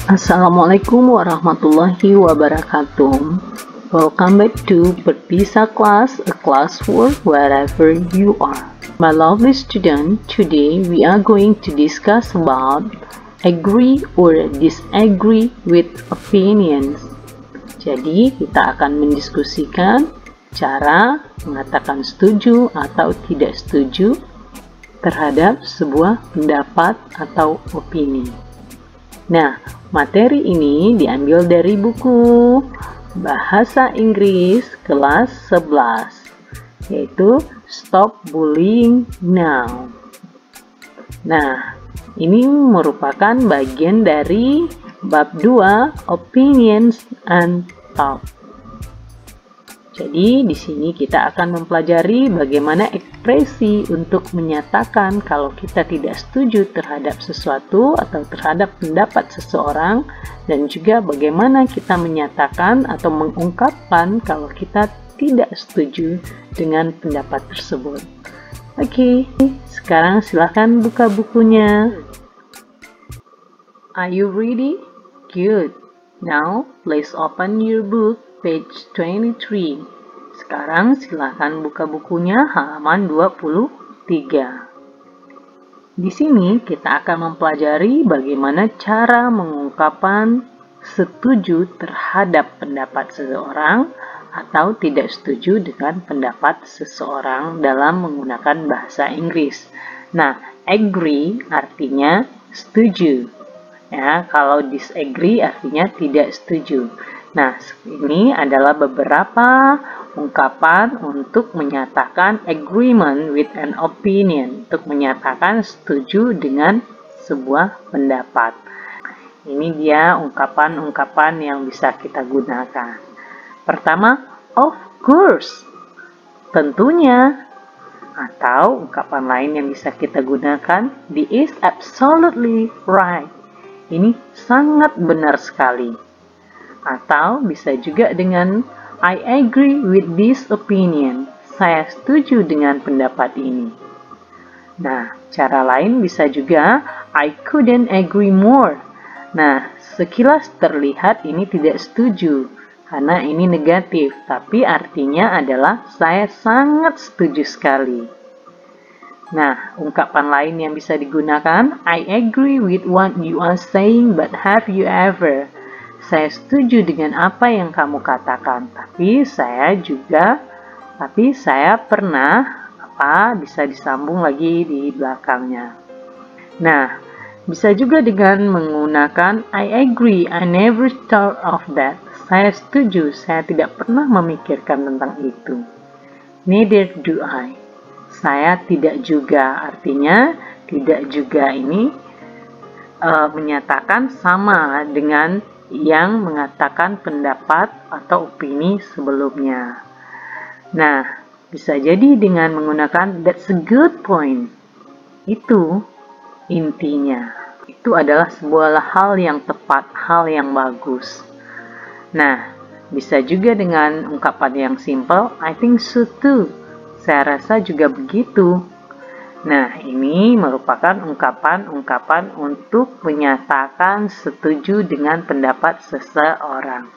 Assalamualaikum warahmatullahi wabarakatuh. Welcome back to Berpisah Class, a class for wherever you are. My lovely student, today we are going to discuss about agree or disagree with opinions. Jadi kita akan mendiskusikan cara mengatakan setuju atau tidak setuju terhadap sebuah pendapat atau opini. Nah, materi ini diambil dari buku Bahasa Inggris kelas 11, yaitu Stop Bullying Now. Nah, ini merupakan bagian dari bab 2, Opinions and Thought. Jadi, di sini kita akan mempelajari bagaimana ekspresi untuk menyatakan kalau kita tidak setuju terhadap sesuatu atau terhadap pendapat seseorang, dan juga bagaimana kita menyatakan atau mengungkapkan kalau kita tidak setuju dengan pendapat tersebut. Oke, sekarang silahkan buka bukunya. Are you ready? Good. Now, please open your book. Page 23. Sekarang silakan buka bukunya halaman 23. Di sini kita akan mempelajari bagaimana cara mengungkapkan setuju terhadap pendapat seseorang atau tidak setuju dengan pendapat seseorang dalam menggunakan bahasa Inggris. Nah, agree artinya setuju. Ya, kalau disagree artinya tidak setuju. Nah, ini adalah beberapa ungkapan untuk menyatakan agreement with an opinion, untuk menyatakan setuju dengan sebuah pendapat. Ini dia ungkapan-ungkapan yang bisa kita gunakan. Pertama, of course, tentunya. Atau ungkapan lain yang bisa kita gunakan, this is absolutely right. Ini sangat benar sekali. Atau bisa juga dengan I agree with this opinion. Saya setuju dengan pendapat ini. Nah, cara lain bisa juga I couldn't agree more. Nah, sekilas terlihat ini tidak setuju karena ini negatif, tapi artinya adalah saya sangat setuju sekali. Nah, ungkapan lain yang bisa digunakan I agree with what you are saying, but have you ever? Saya setuju dengan apa yang kamu katakan, tapi saya pernah, bisa disambung lagi di belakangnya. Nah, bisa juga dengan menggunakan I agree, I never thought of that. Saya setuju, saya tidak pernah memikirkan tentang itu. Neither do I. Saya tidak juga, artinya tidak juga ini menyatakan sama dengan yang mengatakan pendapat atau opini sebelumnya. Nah, bisa jadi dengan menggunakan that's a good point. Itu intinya. Itu adalah sebuah hal yang tepat, hal yang bagus. Nah, bisa juga dengan ungkapan yang simple, I think so too. Saya rasa juga begitu. Nah, ini merupakan ungkapan-ungkapan untuk menyatakan setuju dengan pendapat seseorang.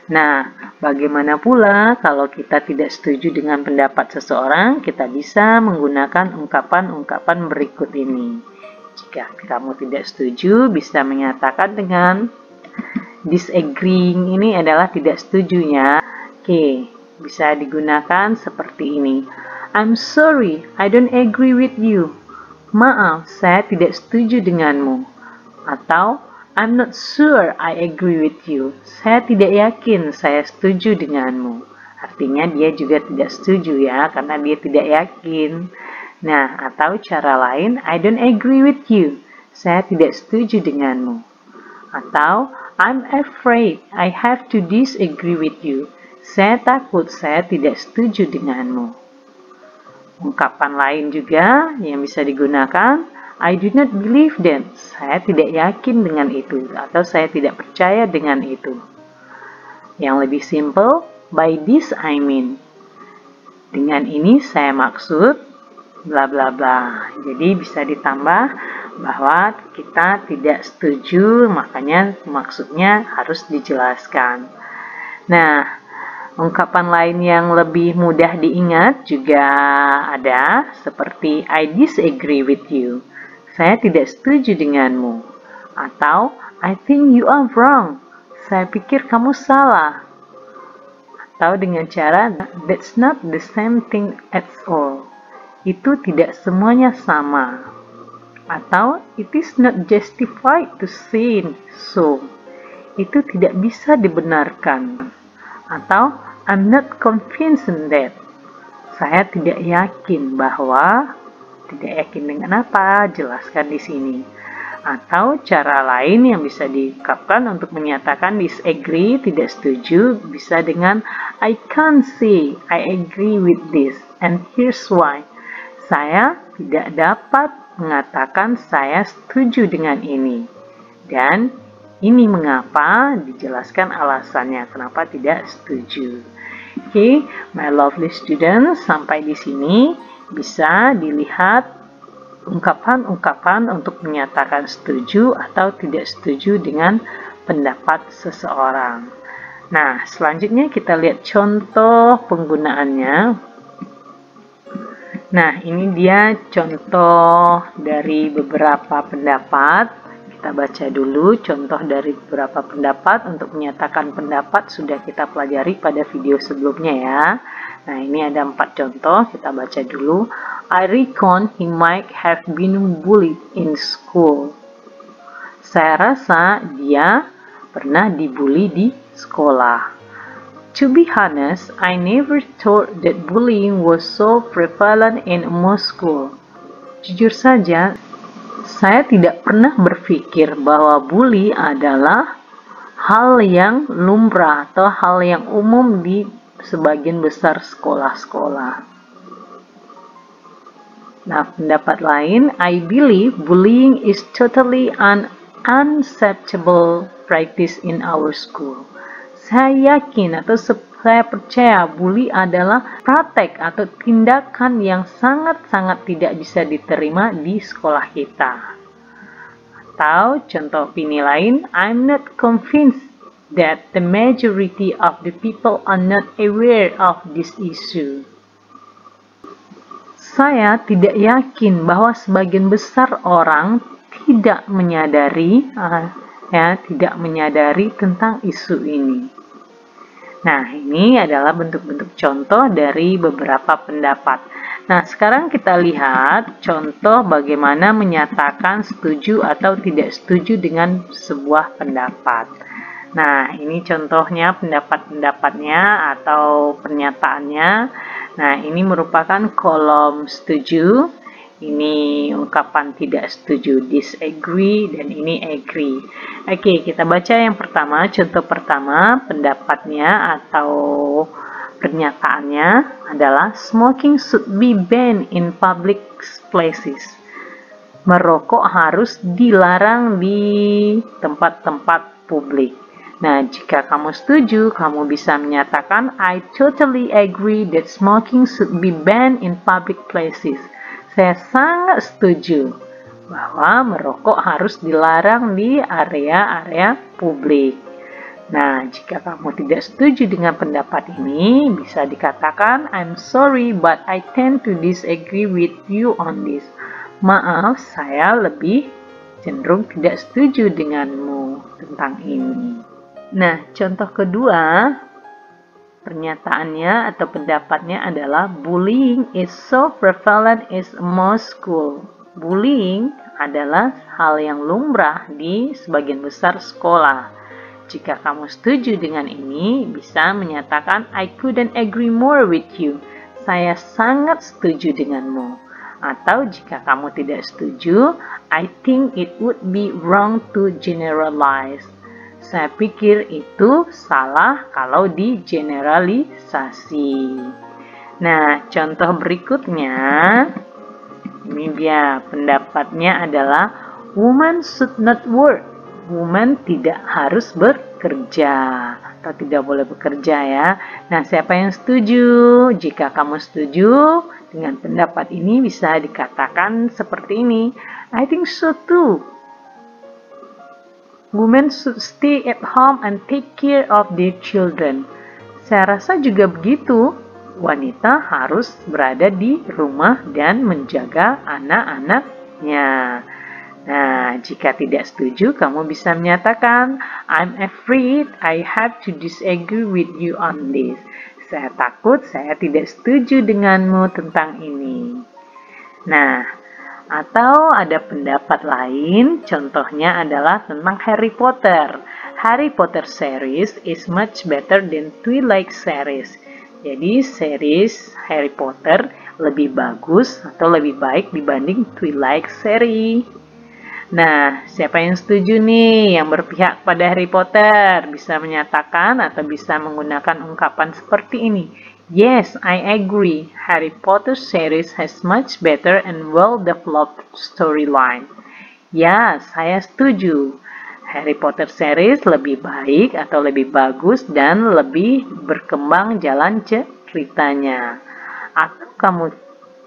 Nah, bagaimana pula kalau kita tidak setuju dengan pendapat seseorang, kita bisa menggunakan ungkapan-ungkapan berikut ini. Jika kamu tidak setuju, bisa menyatakan dengan disagreeing, ini adalah tidak setujunya. Oke, bisa digunakan seperti ini. I'm sorry, I don't agree with you. Maaf, saya tidak setuju denganmu. Atau, I'm not sure I agree with you. Saya tidak yakin saya setuju denganmu. Artinya dia juga tidak setuju ya, karena dia tidak yakin. Nah, atau cara lain, I don't agree with you. Saya tidak setuju denganmu. Atau, I'm afraid I have to disagree with you. Saya takut saya tidak setuju denganmu. Ungkapan lain juga yang bisa digunakan, I do not believe that. Saya tidak yakin dengan itu, atau saya tidak percaya dengan itu. Yang lebih simple, by this I mean. Dengan ini saya maksud, bla bla bla. Jadi bisa ditambah bahwa kita tidak setuju, makanya maksudnya harus dijelaskan. Nah, ungkapan lain yang lebih mudah diingat juga ada seperti I disagree with you. Saya tidak setuju denganmu. Atau I think you are wrong. Saya pikir kamu salah. Atau dengan cara that's not the same thing at all. Itu tidak semuanya sama. Atau it is not justified to say so. Itu tidak bisa dibenarkan. Atau I'm not convinced in that. Saya tidak yakin bahwa, tidak yakin dengan apa, jelaskan di sini. Atau cara lain yang bisa diungkapkan untuk menyatakan disagree, tidak setuju, bisa dengan I can't say I agree with this and here's why. Saya tidak dapat mengatakan saya setuju dengan ini. Dan ini mengapa, dijelaskan alasannya kenapa tidak setuju. Oke, my lovely students, sampai di sini bisa dilihat ungkapan-ungkapan untuk menyatakan setuju atau tidak setuju dengan pendapat seseorang. Nah, selanjutnya kita lihat contoh penggunaannya. Nah, ini dia contoh dari beberapa pendapat. Kita baca dulu contoh dari beberapa pendapat. Untuk menyatakan pendapat sudah kita pelajari pada video sebelumnya ya. Nah, ini ada 4 contoh, kita baca dulu. I reckon he might have been bullied in school. Saya rasa dia pernah dibully di sekolah. To be honest, I never thought that bullying was so prevalent in most schools. Jujur saja, saya tidak pernah berpikir bahwa bully adalah hal yang lumrah atau hal yang umum di sebagian besar sekolah-sekolah. Nah, pendapat lain, I believe bullying is totally an unacceptable practice in our school. Saya yakin atau saya percaya bully adalah praktek atau tindakan yang sangat-sangat tidak bisa diterima di sekolah kita. Atau contoh opini lain, I'm not convinced that the majority of the people are not aware of this issue. Saya tidak yakin bahwa sebagian besar orang tidak menyadari tentang isu ini. Nah, ini adalah bentuk-bentuk contoh dari beberapa pendapat. Nah, sekarang kita lihat contoh bagaimana menyatakan setuju atau tidak setuju dengan sebuah pendapat. Nah, ini contohnya pendapat-pendapatnya atau pernyataannya. Nah, ini merupakan kolom setuju. Ini ungkapan tidak setuju, disagree, dan ini agree. Oke, kita baca yang pertama, contoh pertama, pendapatnya atau pernyataannya adalah smoking should be banned in public places. Merokok harus dilarang di tempat-tempat publik. Nah, jika kamu setuju, kamu bisa menyatakan I totally agree that smoking should be banned in public places. Saya sangat setuju bahwa merokok harus dilarang di area-area publik. Nah, jika kamu tidak setuju dengan pendapat ini, bisa dikatakan, I'm sorry, but I tend to disagree with you on this. Maaf, saya lebih cenderung tidak setuju denganmu tentang ini. Nah, contoh kedua, pernyataannya atau pendapatnya adalah bullying is so prevalent in most schools. Bullying adalah hal yang lumrah di sebagian besar sekolah. Jika kamu setuju dengan ini, bisa menyatakan I couldn't agree more with you. Saya sangat setuju denganmu. Atau jika kamu tidak setuju, I think it would be wrong to generalize. Saya pikir itu salah kalau digeneralisasi. Nah, contoh berikutnya, ini dia pendapatnya adalah woman should not work. Woman tidak harus bekerja atau tidak boleh bekerja ya. Nah, siapa yang setuju? Jika kamu setuju dengan pendapat ini, bisa dikatakan seperti ini. I think so too. Women should stay at home and take care of their children. Saya rasa juga begitu. Wanita harus berada di rumah dan menjaga anak-anaknya. Nah, jika tidak setuju, kamu bisa menyatakan, I'm afraid I have to disagree with you on this. Saya takut saya tidak setuju denganmu tentang ini. Nah, atau ada pendapat lain, contohnya adalah tentang Harry Potter. Harry Potter series is much better than Twilight series. Jadi series Harry Potter lebih bagus atau lebih baik dibanding Twilight series. Nah, siapa yang setuju nih yang berpihak pada Harry Potter? Bisa menyatakan atau bisa menggunakan ungkapan seperti ini. Yes, I agree. Harry Potter series has much better and well-developed storyline. Ya, saya setuju. Harry Potter series lebih baik atau lebih bagus dan lebih berkembang jalan ceritanya. Atau kamu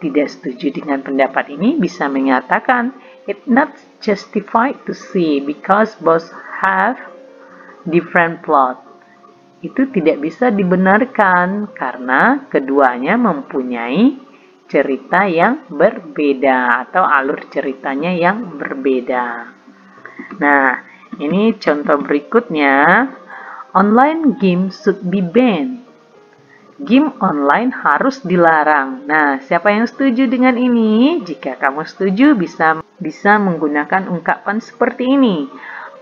tidak setuju dengan pendapat ini, bisa menyatakan, it's not justified to see because both have different plot. Itu tidak bisa dibenarkan karena keduanya mempunyai cerita yang berbeda atau alur ceritanya yang berbeda. Nah, ini contoh berikutnya. Online game should be banned. Game online harus dilarang. Nah, siapa yang setuju dengan ini? Jika kamu setuju, bisa menggunakan ungkapan seperti ini.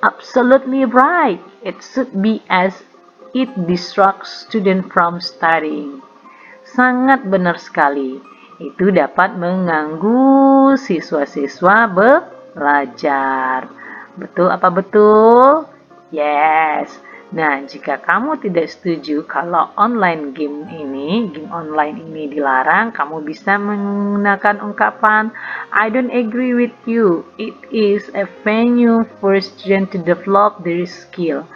Absolutely right. It should be as it distracts student from studying. Sangat benar sekali. Itu dapat mengganggu siswa-siswa belajar. Betul apa betul? Yes. Nah, jika kamu tidak setuju kalau game online ini dilarang, kamu bisa menggunakan ungkapan I don't agree with you. It is a venue for students to develop their skill.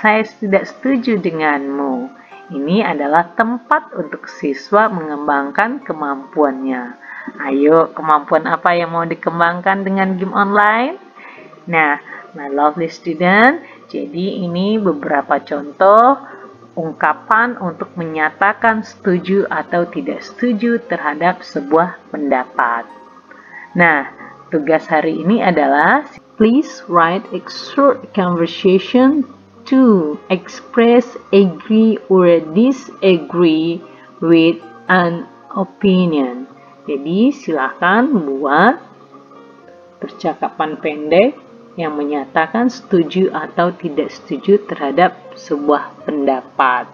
Saya tidak setuju denganmu. Ini adalah tempat untuk siswa mengembangkan kemampuannya. Ayo, kemampuan apa yang mau dikembangkan dengan game online? Nah, my lovely student, jadi ini beberapa contoh ungkapan untuk menyatakan setuju atau tidak setuju terhadap sebuah pendapat. Nah, tugas hari ini adalah please write a short conversation to express agree or disagree with an opinion. Jadi silahkan buat percakapan pendek yang menyatakan setuju atau tidak setuju terhadap sebuah pendapat.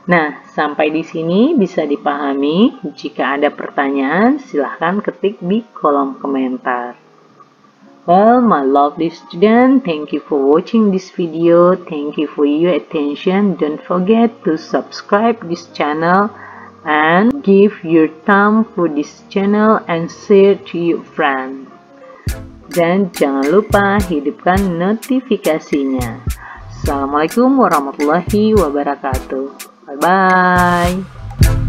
Nah, sampai di sini bisa dipahami. Jika ada pertanyaan, silahkan ketik di kolom komentar. Well, my lovely student, thank you for watching this video. Thank you for your attention. Don't forget to subscribe this channel and give your thumb for this channel and share to your friends. Dan jangan lupa hidupkan notifikasinya. Assalamualaikum warahmatullahi wabarakatuh. Bye-bye.